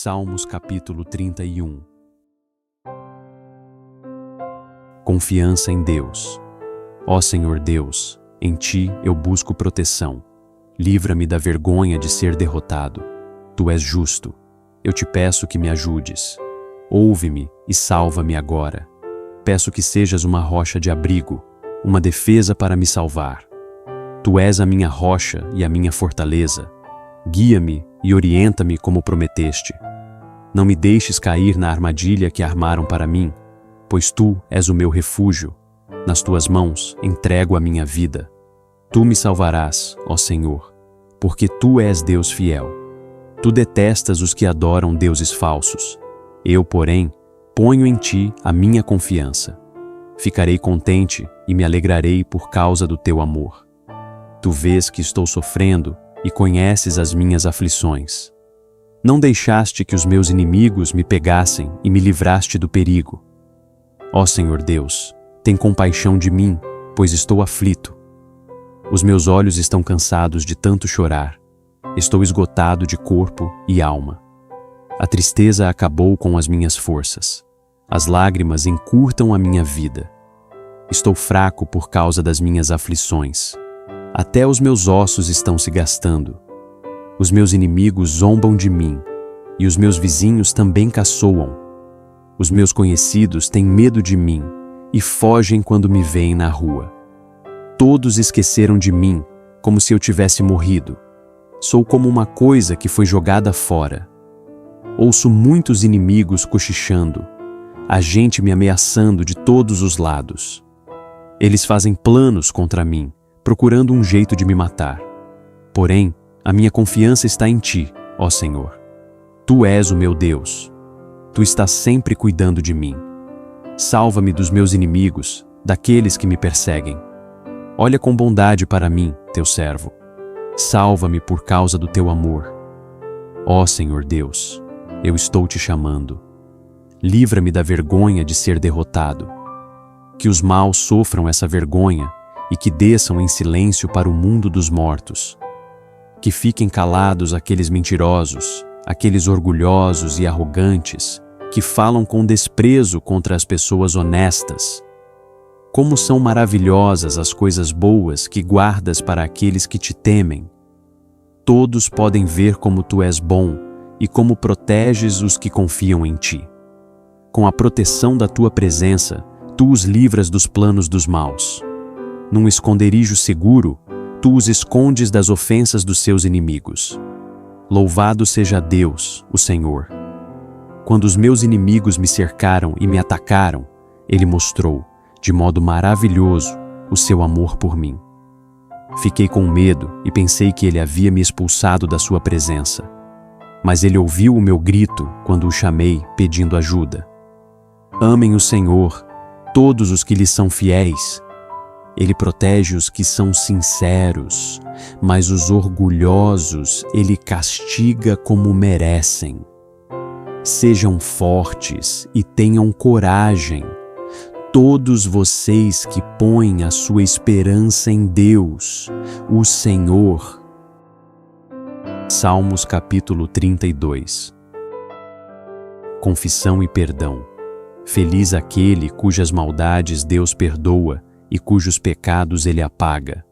Salmos capítulo 31. Confiança em Deus. Ó Senhor Deus, em Ti eu busco proteção. Livra-me da vergonha de ser derrotado. Tu és justo. Eu te peço que me ajudes. Ouve-me e salva-me agora. Peço que sejas uma rocha de abrigo, uma defesa para me salvar. Tu és a minha rocha e a minha fortaleza. Guia-me e orienta-me como prometeste. Não me deixes cair na armadilha que armaram para mim, pois Tu és o meu refúgio. Nas Tuas mãos entrego a minha vida. Tu me salvarás, ó Senhor, porque Tu és Deus fiel. Tu detestas os que adoram deuses falsos. Eu, porém, ponho em Ti a minha confiança. Ficarei contente e me alegrarei por causa do Teu amor. Tu vês que estou sofrendo e conheces as minhas aflições. Não deixaste que os meus inimigos me pegassem e me livraste do perigo. Ó Senhor Deus, tem compaixão de mim, pois estou aflito. Os meus olhos estão cansados de tanto chorar. Estou esgotado de corpo e alma. A tristeza acabou com as minhas forças. As lágrimas encurtam a minha vida. Estou fraco por causa das minhas aflições. Até os meus ossos estão se gastando. Os meus inimigos zombam de mim, e os meus vizinhos também caçoam. Os meus conhecidos têm medo de mim e fogem quando me veem na rua. Todos esqueceram de mim, como se eu tivesse morrido. Sou como uma coisa que foi jogada fora. Ouço muitos inimigos cochichando, a gente me ameaçando de todos os lados. Eles fazem planos contra mim, procurando um jeito de me matar. Porém, a minha confiança está em Ti, ó Senhor. Tu és o meu Deus. Tu estás sempre cuidando de mim. Salva-me dos meus inimigos, daqueles que me perseguem. Olha com bondade para mim, Teu servo. Salva-me por causa do Teu amor. Ó Senhor Deus, eu estou Te chamando. Livra-me da vergonha de ser derrotado. Que os maus sofram essa vergonha e que desçam em silêncio para o mundo dos mortos. Que fiquem calados aqueles mentirosos, aqueles orgulhosos e arrogantes, que falam com desprezo contra as pessoas honestas. Como são maravilhosas as coisas boas que guardas para aqueles que Te temem. Todos podem ver como Tu és bom e como proteges os que confiam em Ti. Com a proteção da Tua presença, Tu os livras dos planos dos maus. Num esconderijo seguro, Tu os escondes das ofensas dos seus inimigos. Louvado seja Deus, o Senhor. Quando os meus inimigos me cercaram e me atacaram, Ele mostrou, de modo maravilhoso, o seu amor por mim. Fiquei com medo e pensei que Ele havia me expulsado da sua presença. Mas Ele ouviu o meu grito quando o chamei pedindo ajuda. Amem o Senhor, todos os que lhe são fiéis. Ele protege os que são sinceros, mas os orgulhosos Ele castiga como merecem. Sejam fortes e tenham coragem, todos vocês que põem a sua esperança em Deus, o Senhor. Salmos capítulo 32. Confissão e perdão. Feliz aquele cujas maldades Deus perdoa e cujos pecados Ele apaga.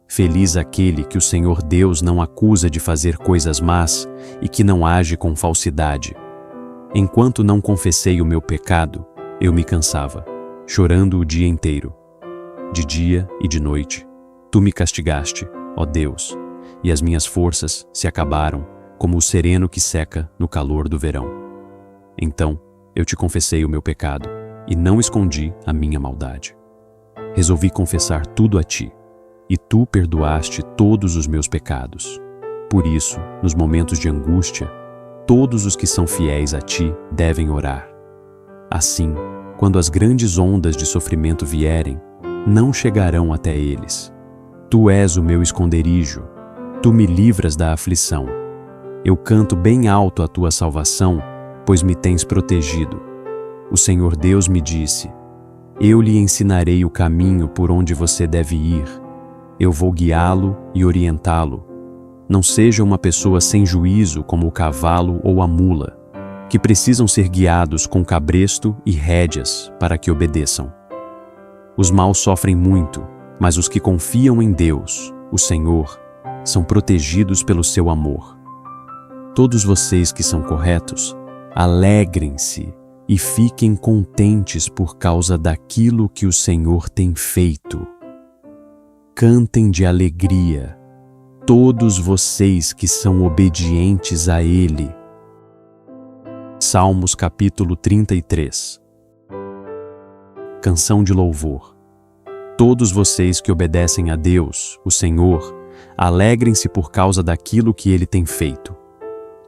Feliz aquele que o Senhor Deus não acusa de fazer coisas más e que não age com falsidade. Enquanto não confessei o meu pecado, eu me cansava, chorando o dia inteiro. De dia e de noite, Tu me castigaste, ó Deus, e as minhas forças se acabaram, como o sereno que seca no calor do verão. Então, eu Te confessei o meu pecado e não escondi a minha maldade. Resolvi confessar tudo a Ti, e Tu perdoaste todos os meus pecados. Por isso, nos momentos de angústia, todos os que são fiéis a Ti devem orar. Assim, quando as grandes ondas de sofrimento vierem, não chegarão até eles. Tu és o meu esconderijo, Tu me livras da aflição. Eu canto bem alto a Tua salvação, pois me tens protegido. O Senhor Deus me disse: Eu lhe ensinarei o caminho por onde você deve ir. Eu vou guiá-lo e orientá-lo. Não seja uma pessoa sem juízo como o cavalo ou a mula. que precisam ser guiados com cabresto e rédeas para que obedeçam. Os maus sofrem muito, mas os que confiam em Deus, o Senhor, são protegidos pelo seu amor. Todos vocês que são corretos, alegrem-se e fiquem contentes por causa daquilo que o Senhor tem feito. Cantem de alegria, todos vocês que são obedientes a Ele. Salmos capítulo 33. Canção de louvor. Todos vocês que obedecem a Deus, o Senhor, alegrem-se por causa daquilo que Ele tem feito.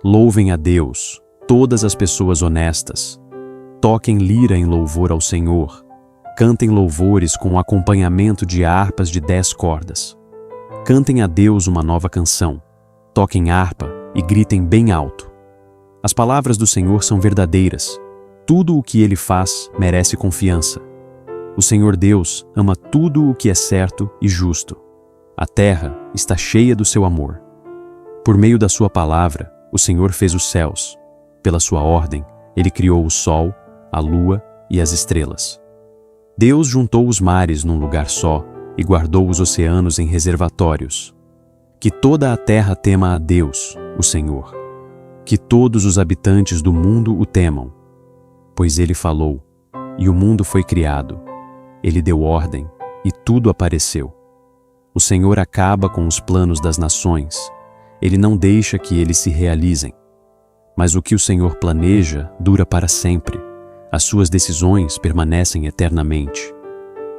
Louvem a Deus, todas as pessoas honestas. Toquem lira em louvor ao Senhor. Cantem louvores com acompanhamento de harpas de 10 cordas. Cantem a Deus uma nova canção. Toquem harpa e gritem bem alto. As palavras do Senhor são verdadeiras. Tudo o que Ele faz merece confiança. O Senhor Deus ama tudo o que é certo e justo. A terra está cheia do seu amor. Por meio da sua palavra, o Senhor fez os céus. Pela sua ordem, Ele criou o sol, a lua e as estrelas. Deus juntou os mares num lugar só e guardou os oceanos em reservatórios. Que toda a terra tema a Deus, o Senhor. Que todos os habitantes do mundo o temam. Pois Ele falou, e o mundo foi criado. Ele deu ordem, e tudo apareceu. O Senhor acaba com os planos das nações. Ele não deixa que eles se realizem. Mas o que o Senhor planeja dura para sempre. As suas decisões permanecem eternamente.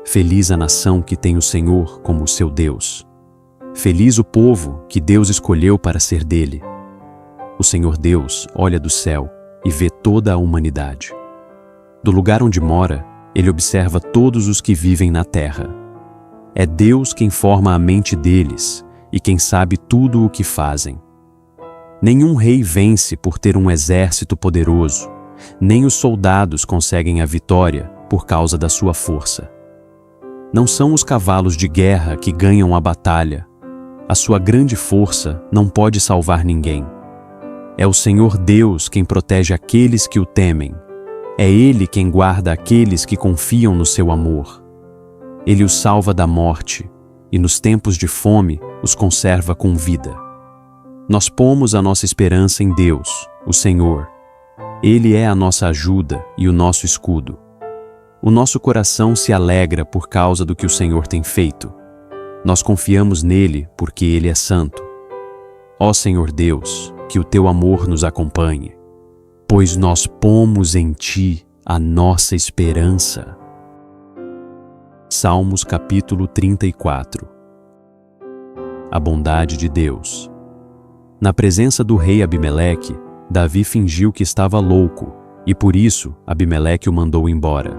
Feliz a nação que tem o Senhor como seu Deus. Feliz o povo que Deus escolheu para ser dele. O Senhor Deus olha do céu e vê toda a humanidade. Do lugar onde mora, Ele observa todos os que vivem na terra. É Deus quem forma a mente deles e quem sabe tudo o que fazem. Nenhum rei vence por ter um exército poderoso, nem os soldados conseguem a vitória por causa da sua força. Não são os cavalos de guerra que ganham a batalha. A sua grande força não pode salvar ninguém. É o Senhor Deus quem protege aqueles que o temem. É Ele quem guarda aqueles que confiam no seu amor. Ele os salva da morte e nos tempos de fome os conserva com vida. Nós pomos a nossa esperança em Deus, o Senhor. Ele é a nossa ajuda e o nosso escudo. O nosso coração se alegra por causa do que o Senhor tem feito. Nós confiamos nele porque Ele é santo. Ó Senhor Deus, que o teu amor nos acompanhe, pois nós pomos em ti a nossa esperança. Salmos capítulo 34. A bondade de Deus. Na presença do rei Abimeleque, Davi fingiu que estava louco, e por isso Abimeleque o mandou embora.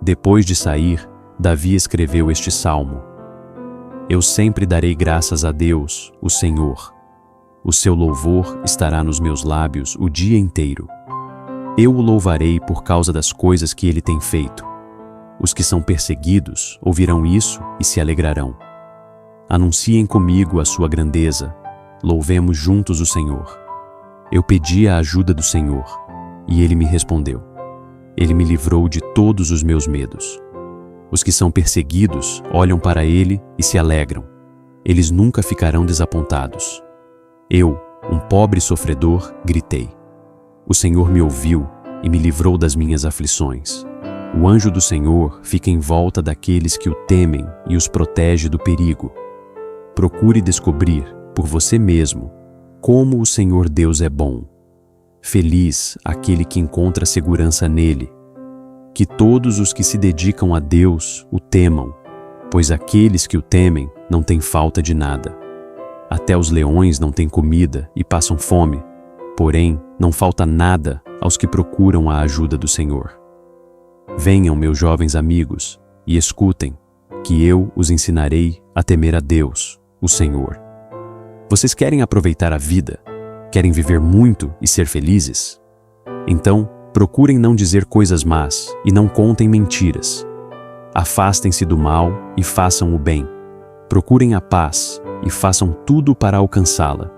Depois de sair, Davi escreveu este salmo: Eu sempre darei graças a Deus, o Senhor. O seu louvor estará nos meus lábios o dia inteiro. Eu o louvarei por causa das coisas que ele tem feito. Os que são perseguidos ouvirão isso e se alegrarão. Anunciem comigo a sua grandeza. Louvemos juntos o Senhor. Eu pedi a ajuda do Senhor, e Ele me respondeu. Ele me livrou de todos os meus medos. Os que são perseguidos olham para Ele e se alegram. Eles nunca ficarão desapontados. Eu, um pobre sofredor, gritei. O Senhor me ouviu e me livrou das minhas aflições. O anjo do Senhor fica em volta daqueles que o temem e os protege do perigo. Procure descobrir, por você mesmo, como o Senhor Deus é bom. Feliz aquele que encontra segurança nele. Que todos os que se dedicam a Deus o temam, pois aqueles que o temem não têm falta de nada. Até os leões não têm comida e passam fome, porém não falta nada aos que procuram a ajuda do Senhor. Venham, meus jovens amigos, e escutem, que eu os ensinarei a temer a Deus, o Senhor. Vocês querem aproveitar a vida? Querem viver muito e ser felizes? Então, procurem não dizer coisas más e não contem mentiras. Afastem-se do mal e façam o bem. Procurem a paz e façam tudo para alcançá-la.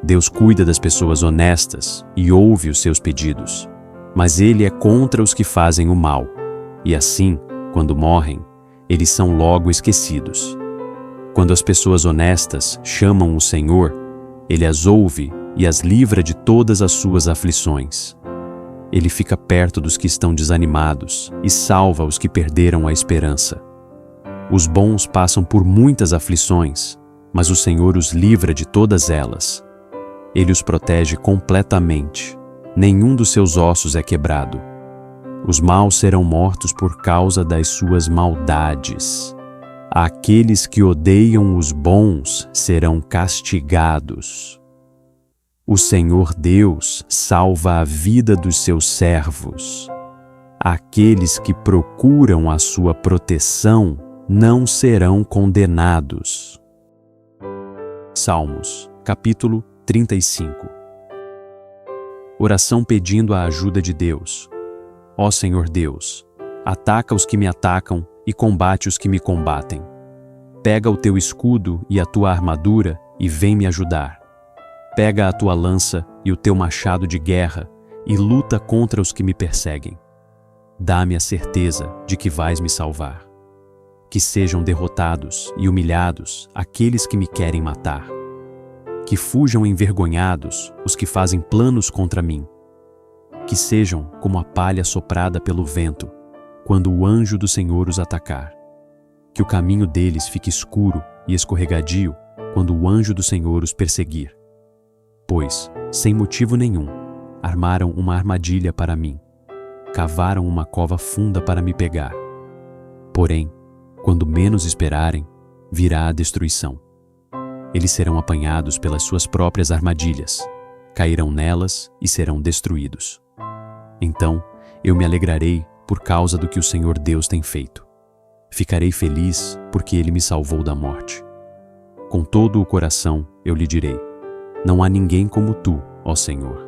Deus cuida das pessoas honestas e ouve os seus pedidos, mas Ele é contra os que fazem o mal, e assim, quando morrem, eles são logo esquecidos. Quando as pessoas honestas chamam o Senhor, Ele as ouve e as livra de todas as suas aflições. Ele fica perto dos que estão desanimados e salva os que perderam a esperança. Os bons passam por muitas aflições, mas o Senhor os livra de todas elas. Ele os protege completamente. Nenhum dos seus ossos é quebrado. Os maus serão mortos por causa das suas maldades. Aqueles que odeiam os bons serão castigados. O Senhor Deus salva a vida dos seus servos. Aqueles que procuram a sua proteção não serão condenados. Salmos, capítulo 35. Oração pedindo a ajuda de Deus. Ó Senhor Deus, ataca os que me atacam e combate os que me combatem. Pega o teu escudo e a tua armadura e vem me ajudar. Pega a tua lança e o teu machado de guerra e luta contra os que me perseguem. Dá-me a certeza de que vais me salvar. Que sejam derrotados e humilhados aqueles que me querem matar. Que fujam envergonhados os que fazem planos contra mim. Que sejam como a palha soprada pelo vento, quando o anjo do Senhor os atacar. Que o caminho deles fique escuro e escorregadio, quando o anjo do Senhor os perseguir. Pois, sem motivo nenhum, armaram uma armadilha para mim. Cavaram uma cova funda para me pegar. Porém, quando menos esperarem, virá a destruição. Eles serão apanhados pelas suas próprias armadilhas, cairão nelas e serão destruídos. Então, eu me alegrarei por causa do que o Senhor Deus tem feito. Ficarei feliz porque Ele me salvou da morte. Com todo o coração eu lhe direi: não há ninguém como tu, ó Senhor.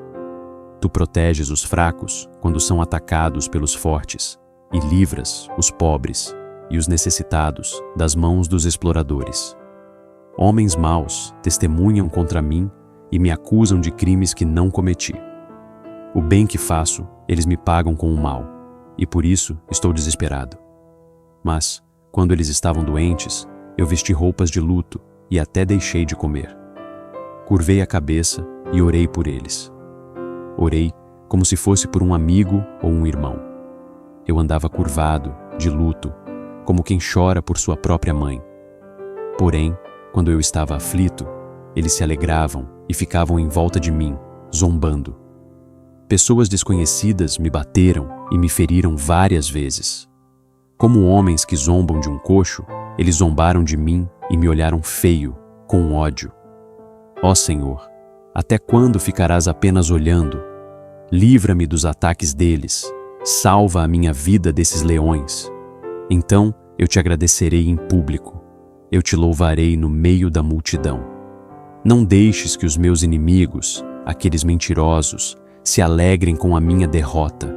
Tu proteges os fracos quando são atacados pelos fortes e livras os pobres e os necessitados das mãos dos exploradores. Homens maus testemunham contra mim e me acusam de crimes que não cometi. O bem que faço, eles me pagam com o mal, e por isso estou desesperado. Mas, quando eles estavam doentes, eu vesti roupas de luto e até deixei de comer. Curvei a cabeça e orei por eles. Orei como se fosse por um amigo ou um irmão. Eu andava curvado, de luto, como quem chora por sua própria mãe. Porém, quando eu estava aflito, eles se alegravam e ficavam em volta de mim, zombando. Pessoas desconhecidas me bateram e me feriram várias vezes. Como homens que zombam de um coxo, eles zombaram de mim e me olharam feio, com ódio. Ó Senhor, até quando ficarás apenas olhando? Livra-me dos ataques deles, salva a minha vida desses leões. Então eu te agradecerei em público, eu te louvarei no meio da multidão. Não deixes que os meus inimigos, aqueles mentirosos, se alegrem com a minha derrota.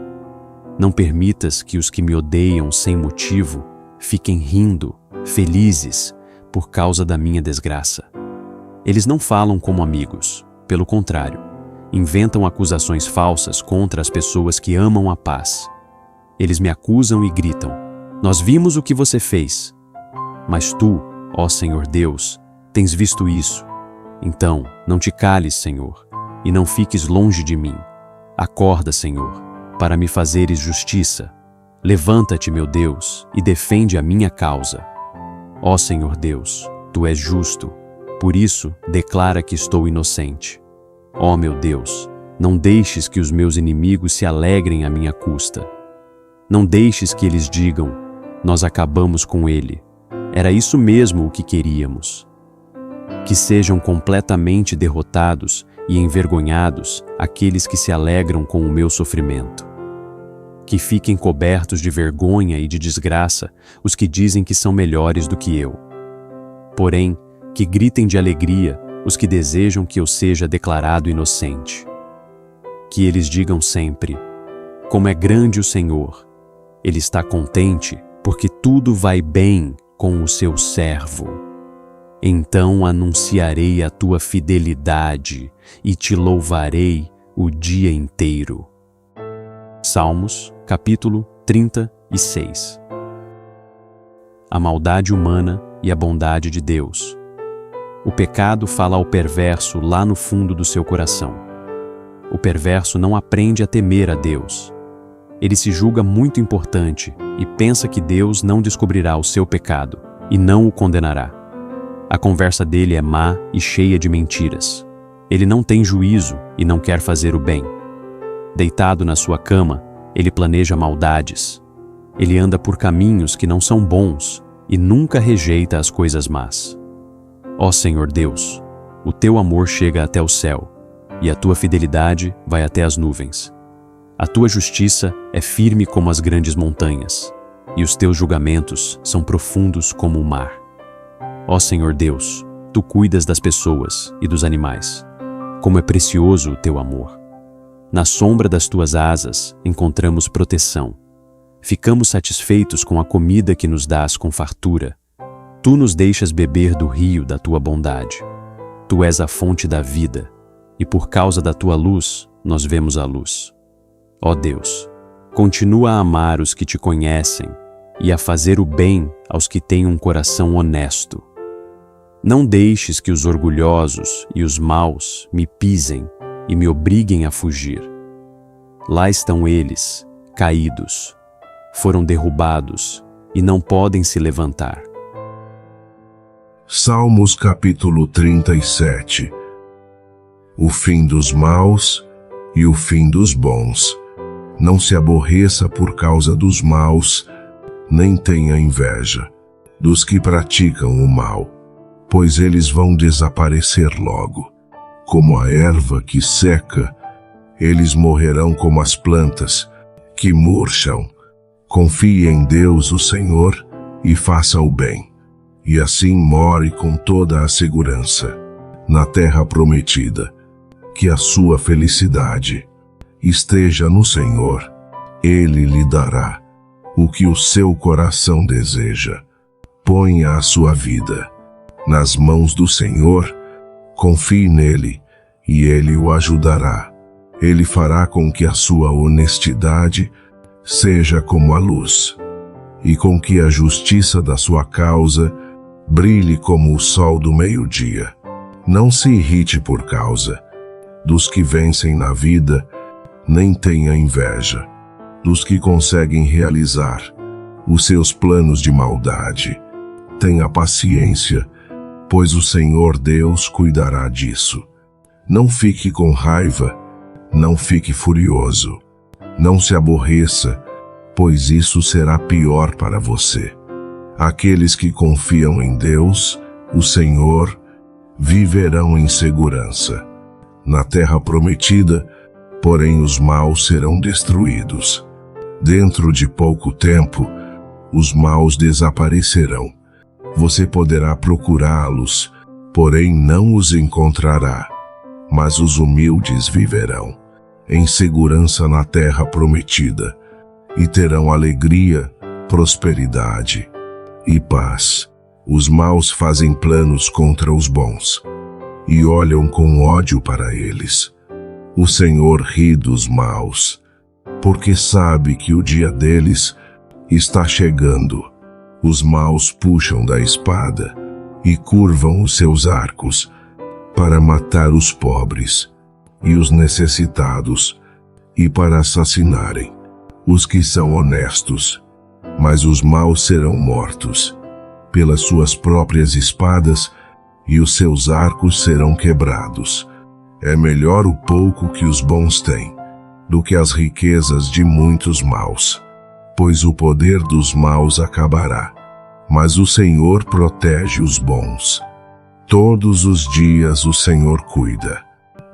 Não permitas que os que me odeiam sem motivo fiquem rindo, felizes, por causa da minha desgraça. Eles não falam como amigos, pelo contrário, inventam acusações falsas contra as pessoas que amam a paz. Eles me acusam e gritam: nós vimos o que você fez. Mas tu, ó Senhor Deus, tens visto isso. Então, não te cales, Senhor, e não fiques longe de mim. Acorda, Senhor, para me fazeres justiça. Levanta-te, meu Deus, e defende a minha causa. Ó Senhor Deus, tu és justo, por isso declara que estou inocente. Ó meu Deus, não deixes que os meus inimigos se alegrem à minha custa. Não deixes que eles digam: nós acabamos com ele. Era isso mesmo o que queríamos. Que sejam completamente derrotados e envergonhados aqueles que se alegram com o meu sofrimento. Que fiquem cobertos de vergonha e de desgraça os que dizem que são melhores do que eu. Porém, que gritem de alegria os que desejam que eu seja declarado inocente. Que eles digam sempre: como é grande o Senhor! Ele está contente porque tudo vai bem com o seu servo. Então anunciarei a tua fidelidade e te louvarei o dia inteiro. Salmos, capítulo 36. A maldade humana e a bondade de Deus. O pecado fala ao perverso lá no fundo do seu coração. O perverso não aprende a temer a Deus. Ele se julga muito importante e pensa que Deus não descobrirá o seu pecado e não o condenará. A conversa dele é má e cheia de mentiras. Ele não tem juízo e não quer fazer o bem. Deitado na sua cama, ele planeja maldades. Ele anda por caminhos que não são bons e nunca rejeita as coisas más. Ó Senhor Deus, o teu amor chega até o céu, e a tua fidelidade vai até as nuvens. A tua justiça é firme como as grandes montanhas, e os teus julgamentos são profundos como o mar. Ó Senhor Deus, tu cuidas das pessoas e dos animais. Como é precioso o teu amor. Na sombra das tuas asas encontramos proteção. Ficamos satisfeitos com a comida que nos dás com fartura. Tu nos deixas beber do rio da tua bondade. Tu és a fonte da vida, e por causa da tua luz, nós vemos a luz. Ó Deus, continua a amar os que te conhecem e a fazer o bem aos que têm um coração honesto. Não deixes que os orgulhosos e os maus me pisem e me obriguem a fugir. Lá estão eles, caídos, foram derrubados e não podem se levantar. Salmos capítulo 37. O fim dos maus e o fim dos bons. Não se aborreça por causa dos maus, nem tenha inveja dos que praticam o mal, pois eles vão desaparecer logo. Como a erva que seca, eles morrerão como as plantas que murcham. Confie em Deus, o Senhor, e faça o bem. E assim more com toda a segurança na terra prometida. Que a sua felicidade esteja no Senhor. Ele lhe dará o que o seu coração deseja. Ponha a sua vida nas mãos do Senhor. Confie nele e ele o ajudará. Ele fará com que a sua honestidade seja como a luz, e com que a justiça da sua causa brilhe como o sol do meio-dia. Não se irrite por causa dos que vencem na vida, nem tenha inveja dos que conseguem realizar os seus planos de maldade. Tenha paciência, pois o Senhor Deus cuidará disso. Não fique com raiva, não fique furioso. Não se aborreça, pois isso será pior para você. Aqueles que confiam em Deus, o Senhor, viverão em segurança. Na terra prometida, porém os maus serão destruídos. Dentro de pouco tempo, os maus desaparecerão. Você poderá procurá-los, porém não os encontrará. Mas os humildes viverão em segurança na terra prometida, e terão alegria, prosperidade e paz. Os maus fazem planos contra os bons, e olham com ódio para eles. O Senhor ri dos maus, porque sabe que o dia deles está chegando. Os maus puxam da espada e curvam os seus arcos para matar os pobres e os necessitados, e para assassinarem os que são honestos. Mas os maus serão mortos pelas suas próprias espadas, e os seus arcos serão quebrados. É melhor o pouco que os bons têm do que as riquezas de muitos maus, pois o poder dos maus acabará, mas o Senhor protege os bons. Todos os dias o Senhor cuida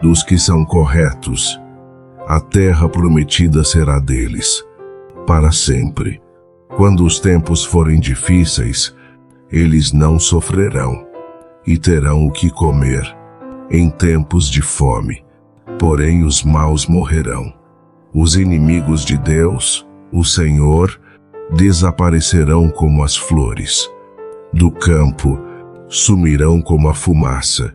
dos que são corretos. A terra prometida será deles para sempre. Quando os tempos forem difíceis, eles não sofrerão e terão o que comer em tempos de fome. Porém os maus morrerão. Os inimigos de Deus, o Senhor, desaparecerão como as flores do campo. sumirão como a fumaça.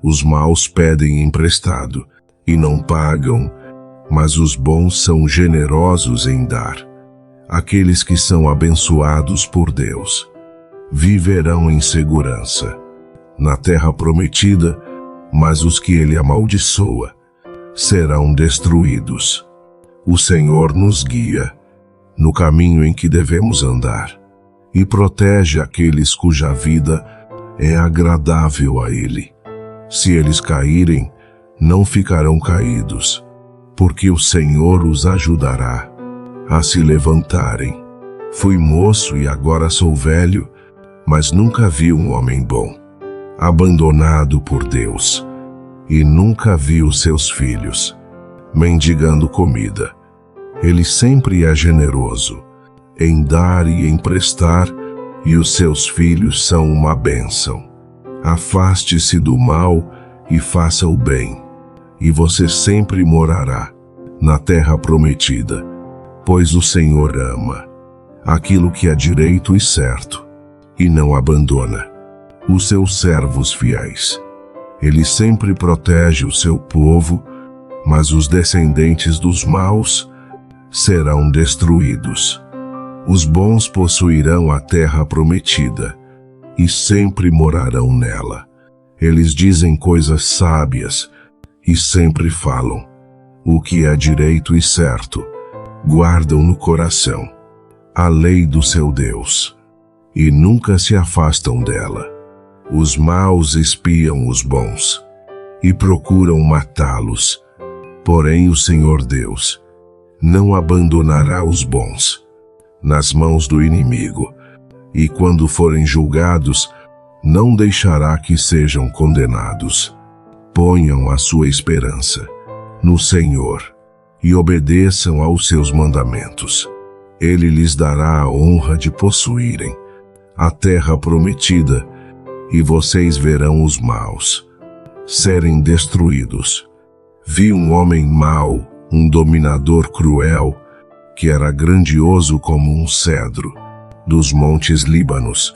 Os maus pedem emprestado e não pagam, mas os bons são generosos em dar. Aqueles que são abençoados por Deus viverão em segurança na terra prometida, mas os que ele amaldiçoa serão destruídos. O Senhor nos guia no caminho em que devemos andar e protege aqueles cuja vida é agradável a ele. Se eles caírem, não ficarão caídos, porque o Senhor os ajudará a se levantarem. Fui moço e agora sou velho, mas nunca vi um homem bom, abandonado por Deus, e nunca vi os seus filhos mendigando comida. Ele sempre é generoso em dar e emprestar, e os seus filhos são uma bênção. Afaste-se do mal e faça o bem, e você sempre morará na terra prometida, pois o Senhor ama aquilo que é direito e certo, e não abandona os seus servos fiéis. Ele sempre protege o seu povo, mas os descendentes dos maus serão destruídos. Os bons possuirão a terra prometida e sempre morarão nela. Eles dizem coisas sábias e sempre falam o que é direito e certo. Guardam no coração a lei do seu Deus e nunca se afastam dela. Os maus espiam os bons e procuram matá-los, porém o Senhor Deus não abandonará os bons nas mãos do inimigo, e quando forem julgados, não deixará que sejam condenados. Ponham a sua esperança no Senhor e obedeçam aos seus mandamentos. Ele lhes dará a honra de possuírem a terra prometida, e vocês verão os maus serem destruídos. Vi um homem mau, um dominador cruel, que era grandioso como um cedro dos montes Líbanos.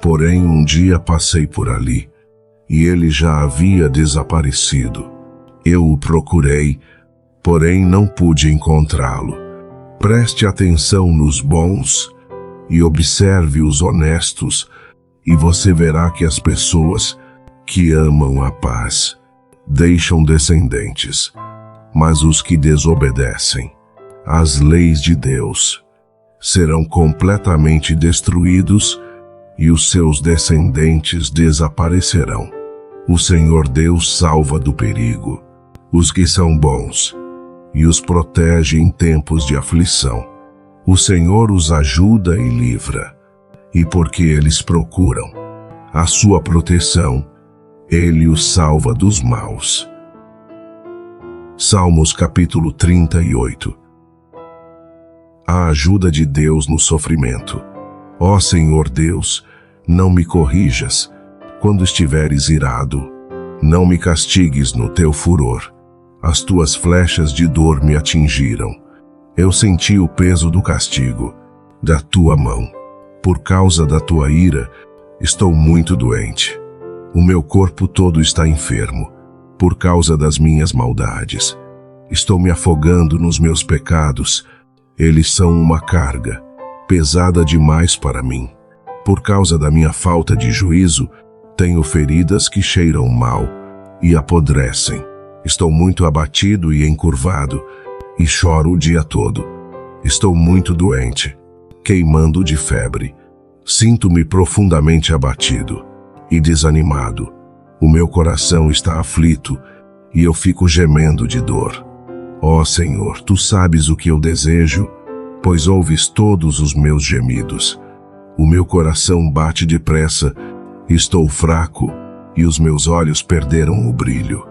Porém, um dia passei por ali, e ele já havia desaparecido. Eu o procurei, porém não pude encontrá-lo. Preste atenção nos bons e observe os honestos, e você verá que as pessoas que amam a paz deixam descendentes, mas os que desobedecem às leis de Deus serão completamente destruídos, e os seus descendentes desaparecerão. O Senhor Deus salva do perigo os que são bons e os protege em tempos de aflição. O Senhor os ajuda e livra, e porque eles procuram a sua proteção, ele os salva dos maus. Salmos capítulo 38. A ajuda de Deus no sofrimento. Ó Senhor Deus, não me corrijas quando estiveres irado. Não me castigues no teu furor. As tuas flechas de dor me atingiram. Eu senti o peso do castigo da tua mão. Por causa da tua ira, estou muito doente. O meu corpo todo está enfermo, por causa das minhas maldades. Estou me afogando nos meus pecados. Eles são uma carga pesada demais para mim. Por causa da minha falta de juízo, tenho feridas que cheiram mal e apodrecem. Estou muito abatido e encurvado, e choro o dia todo. Estou muito doente, queimando de febre. Sinto-me profundamente abatido e desanimado. O meu coração está aflito, e eu fico gemendo de dor. Ó Senhor, tu sabes o que eu desejo, pois ouves todos os meus gemidos. O meu coração bate depressa, estou fraco, e os meus olhos perderam o brilho.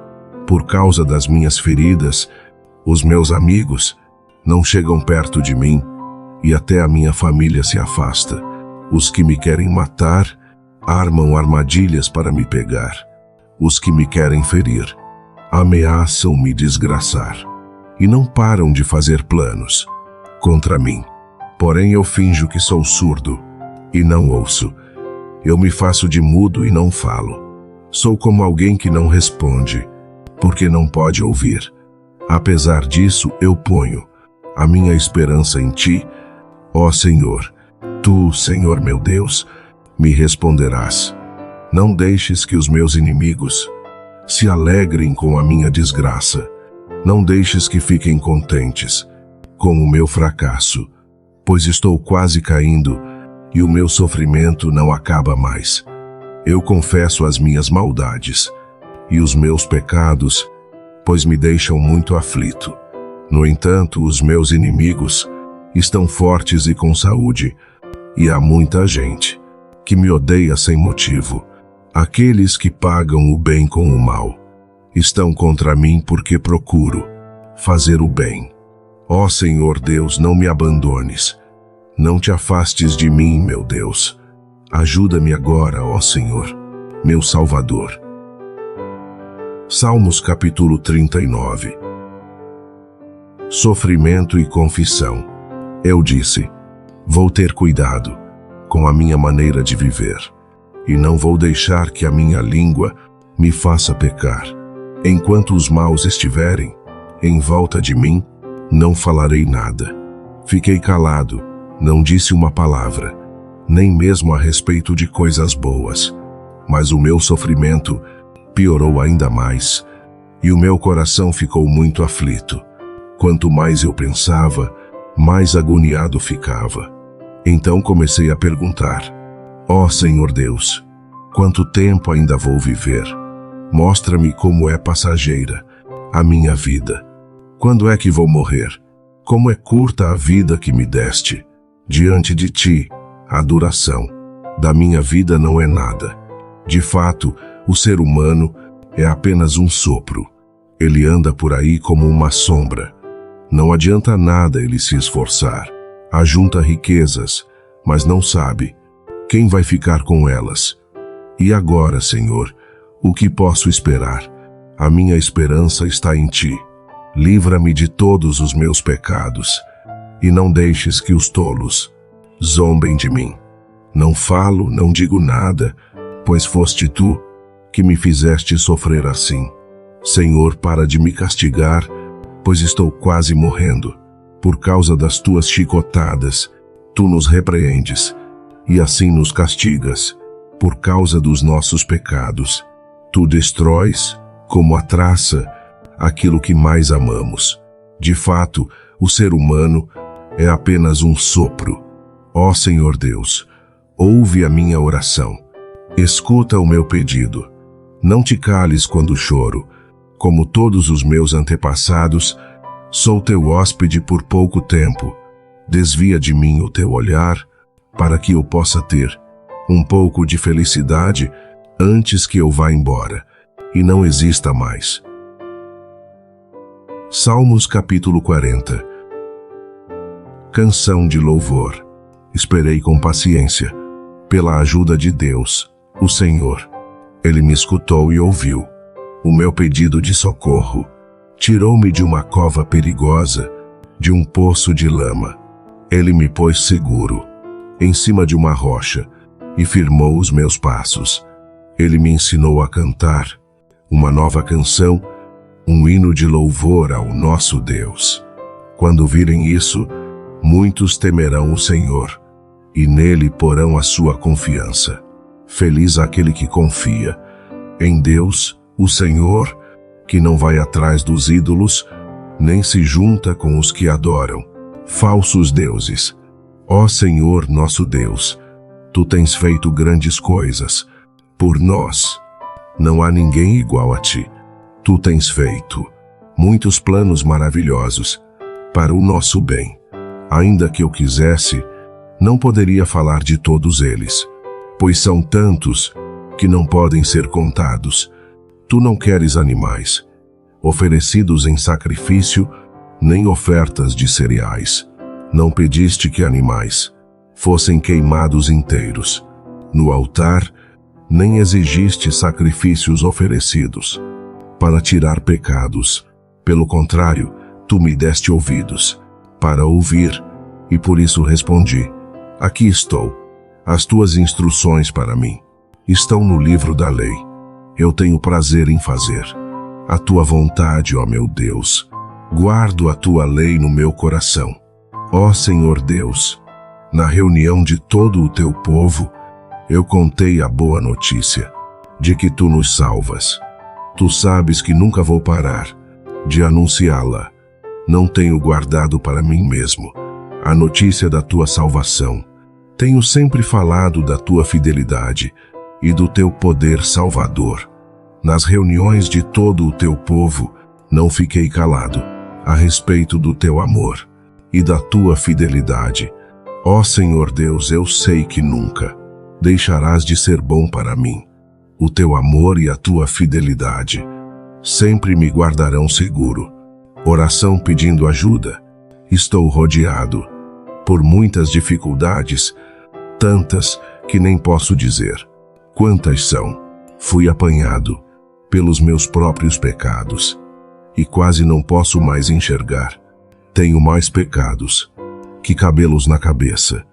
Por causa das minhas feridas, os meus amigos não chegam perto de mim, e até a minha família se afasta. Os que me querem matar armam armadilhas para me pegar. Os que me querem ferir ameaçam me desgraçar, e não param de fazer planos contra mim. Porém eu finjo que sou surdo e não ouço. Eu me faço de mudo e não falo. Sou como alguém que não responde, porque não pode ouvir. Apesar disso, eu ponho a minha esperança em ti, ó Senhor. Tu, Senhor meu Deus, me responderás. Não deixes que os meus inimigos se alegrem com a minha desgraça. Não deixes que fiquem contentes com o meu fracasso, pois estou quase caindo e o meu sofrimento não acaba mais. Eu confesso as minhas maldades e os meus pecados, pois me deixam muito aflito. No entanto, os meus inimigos estão fortes e com saúde, e há muita gente que me odeia sem motivo. Aqueles que pagam o bem com o mal estão contra mim porque procuro fazer o bem. Ó Senhor Deus, não me abandones. Não te afastes de mim, meu Deus. Ajuda-me agora, ó Senhor, meu Salvador. Salmos capítulo 39. Sofrimento e confissão. Eu disse: vou ter cuidado com a minha maneira de viver, e não vou deixar que a minha língua me faça pecar. Enquanto os maus estiverem em volta de mim, não falarei nada. Fiquei calado, não disse uma palavra, nem mesmo a respeito de coisas boas. Mas o meu sofrimento piorou ainda mais, e o meu coração ficou muito aflito. Quanto mais eu pensava, mais agoniado ficava. Então comecei a perguntar: ó Senhor Deus, quanto tempo ainda vou viver? Mostra-me como é passageira a minha vida. Quando é que vou morrer? Como é curta a vida que me deste. Diante de ti, a duração da minha vida não é nada. De fato, o ser humano é apenas um sopro. Ele anda por aí como uma sombra. Não adianta nada ele se esforçar. Ajunta riquezas, mas não sabe quem vai ficar com elas. E agora, Senhor, o que posso esperar? A minha esperança está em ti. Livra-me de todos os meus pecados, e não deixes que os tolos zombem de mim. Não falo, não digo nada, pois foste tu que me fizeste sofrer assim. Senhor, para de me castigar, pois estou quase morrendo. Por causa das tuas chicotadas, tu nos repreendes, e assim nos castigas. Por causa dos nossos pecados, tu destróis, como a traça, aquilo que mais amamos. De fato, o ser humano é apenas um sopro. Ó Senhor Deus, ouve a minha oração. Escuta o meu pedido. Não te cales quando choro. Como todos os meus antepassados, sou teu hóspede por pouco tempo. Desvia de mim o teu olhar, para que eu possa ter um pouco de felicidade antes que eu vá embora e não exista mais. Salmos capítulo 40. Canção de louvor. Esperei com paciência, pela ajuda de Deus, o Senhor. Ele me escutou e ouviu o meu pedido de socorro. Tirou-me de uma cova perigosa, de um poço de lama. Ele me pôs seguro, em cima de uma rocha, e firmou os meus passos. Ele me ensinou a cantar uma nova canção, um hino de louvor ao nosso Deus. Quando virem isso, muitos temerão o Senhor, e nele porão a sua confiança. Feliz aquele que confia em Deus, o Senhor, que não vai atrás dos ídolos, nem se junta com os que adoram falsos deuses. Ó Senhor nosso Deus, tu tens feito grandes coisas por nós. Não há ninguém igual a ti. Tu tens feito muitos planos maravilhosos para o nosso bem. Ainda que eu quisesse, não poderia falar de todos eles, pois são tantos que não podem ser contados. Tu não queres animais oferecidos em sacrifício, nem ofertas de cereais. Não pediste que animais fossem queimados inteiros no altar, nem exigiste sacrifícios oferecidos para tirar pecados. Pelo contrário, tu me deste ouvidos para ouvir, e por isso respondi: aqui estou. As tuas instruções para mim estão no livro da lei. Eu tenho prazer em fazer a tua vontade, ó meu Deus. Guardo a tua lei no meu coração. Ó Senhor Deus, na reunião de todo o teu povo, eu contei a boa notícia de que tu nos salvas. Tu sabes que nunca vou parar de anunciá-la. Não tenho guardado para mim mesmo a notícia da tua salvação. Tenho sempre falado da tua fidelidade e do teu poder salvador. Nas reuniões de todo o teu povo, não fiquei calado a respeito do teu amor e da tua fidelidade. Ó Senhor Deus, eu sei que nunca deixarás de ser bom para mim. O teu amor e a tua fidelidade sempre me guardarão seguro. Oração pedindo ajuda. Estou rodeado por muitas dificuldades, tantas que nem posso dizer quantas são. Fui apanhado pelos meus próprios pecados e quase não posso mais enxergar. Tenho mais pecados que cabelos na cabeça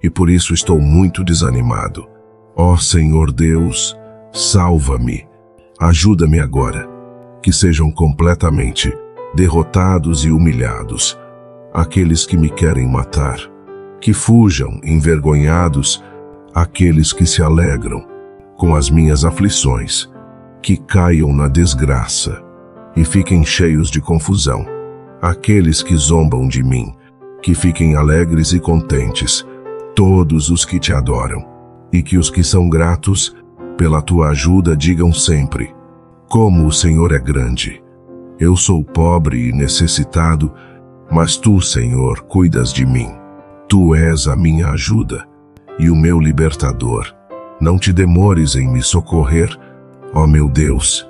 e por isso estou muito desanimado. Ó Senhor Deus, salva-me. Ajuda-me agora. Que sejam completamente derrotados e humilhados aqueles que me querem matar. Que fujam envergonhados aqueles que se alegram com as minhas aflições. Que caiam na desgraça e fiquem cheios de confusão aqueles que zombam de mim. Que fiquem alegres e contentes todos os que te adoram, e que os que são gratos pela tua ajuda digam sempre: como o Senhor é grande. Eu sou pobre e necessitado, mas tu, Senhor, cuidas de mim. Tu és a minha ajuda e o meu libertador. Não te demores em me socorrer, ó meu Deus.